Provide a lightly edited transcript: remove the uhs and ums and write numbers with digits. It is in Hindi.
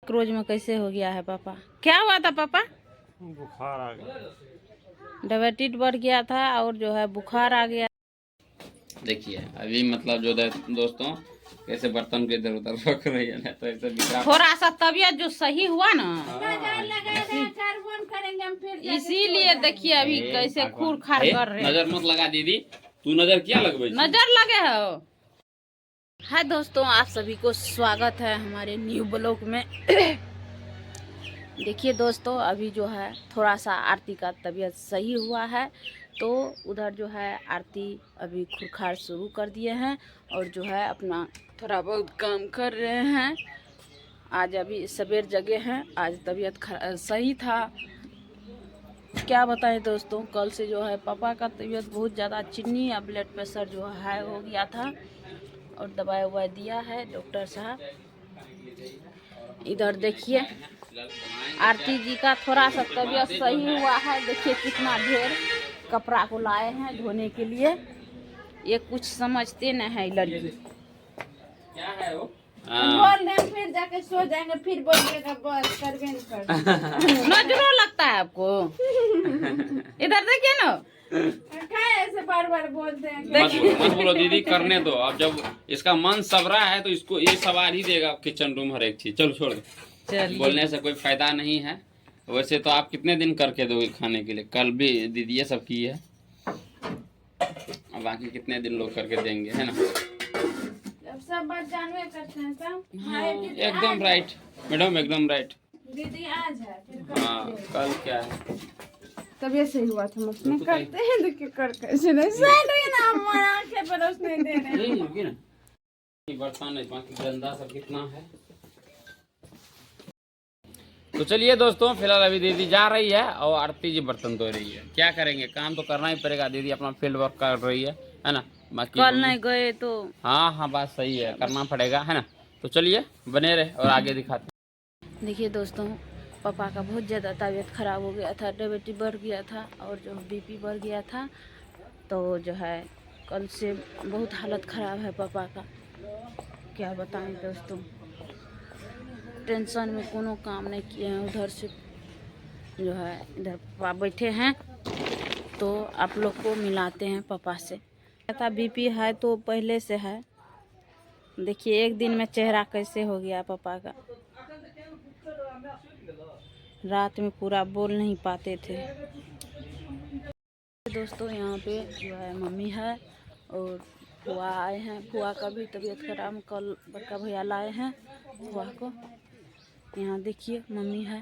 एक रोज में कैसे हो गया है पापा? क्या हुआ था पापा? बुखार आ गया, डायबिटीज बढ़ गया था और जो है बुखार आ गया। देखिए अभी मतलब जो दोस्तों कैसे बर्तन के इधर उधर रख रही है ना, तो ऐसे थोड़ा सा तबीयत जो सही हुआ ना, इसीलिए देखिए अभी कैसे खूर खार कर रहे हैं। नजर मत लगा दीदी, तू नजर क्या लगवे? नजर लगे हो। हाय दोस्तों, आप सभी को स्वागत है हमारे न्यू ब्लॉग में। देखिए दोस्तों, अभी जो है थोड़ा सा आरती का तबीयत सही हुआ है, तो उधर जो है आरती अभी खुरखार शुरू कर दिए हैं और जो है अपना थोड़ा बहुत काम कर रहे हैं। आज अभी सवेर जगे हैं, आज तबीयत सही था। क्या बताएं दोस्तों, कल से जो है पापा का तबीयत बहुत ज़्यादा, चीनी या ब्लड प्रेशर जो है हाई हो गया था और दवाई ववाई दिया है डॉक्टर साहब। इधर देखिए आरती जी का थोड़ा सा तबीयत सही हुआ है। देखिए कितना ढेर कपड़ा को लाए हैं धोने के लिए। ये कुछ समझते नहीं है लड़की। क्या है वो? बोल रहे हैं, फिर जाके सो जाएंगे, फिर बोलिएगा बस करवे नहीं कर। नजरों लगता है आपको? इधर देखिए ना, क्या ऐसे बार बार बोलते हैं? मत बोलो दीदी, करने दो। अब जब इसका मन सबरा है तो इसको ये सवाल ही देगा किचन रूम हर एक चीज। चलो छोड़ दो, बोलने से कोई फायदा नहीं है। वैसे तो आप कितने दिन करके दोगे खाने के लिए? कल भी दीदी ये सब की है, अब बाकी कितने दिन लोग करके देंगे, है ना? जब सब बात जानवे करते हैं सब। हाँ, एकदम राइट मैडम, एकदम राइट। दीदी आज है फिर हाँ, कल क्या है? तबीयत सही हुआ था, मुझे करते हैं देखिए कर कैसे नहीं सही ना, हमारे आंखें पर रोशनी नहीं दे रहे हैं। रुकी ना, ये बर्तन है बाकी गंदा सब कितना है। तो चलिए दोस्तों, फिलहाल अभी दीदी जा रही है और आरती जी बर्तन धो रही है। क्या करेंगे, काम तो करना ही पड़ेगा। दीदी अपना फील्ड वर्क कर रही है ना? बाकी कल नहीं गए तो हाँ बात सही है, करना पड़ेगा, है ना? तो चलिए बने रहे और आगे दिखाते हैं। देखिए दोस्तों, पापा का बहुत ज़्यादा तबीयत ख़राब हो गया था, डायबिटीज बढ़ गया था और जो बीपी बढ़ गया था। तो जो है कल से बहुत हालत ख़राब है पापा का। क्या बताएं दोस्तों, टेंशन में कोनो काम नहीं किए हैं। उधर से जो है इधर पापा बैठे हैं, तो आप लोग को मिलाते हैं पापा से। कहता बीपी है तो पहले से है। देखिए एक दिन में चेहरा कैसे हो गया पापा का। रात में पूरा बोल नहीं पाते थे। दोस्तों यहाँ पे जो है मम्मी है और फुआ आए हैं। फुआ का भी तबीयत खराब, कल बड़का भैया लाए हैं फुआ को। यहाँ देखिए मम्मी है।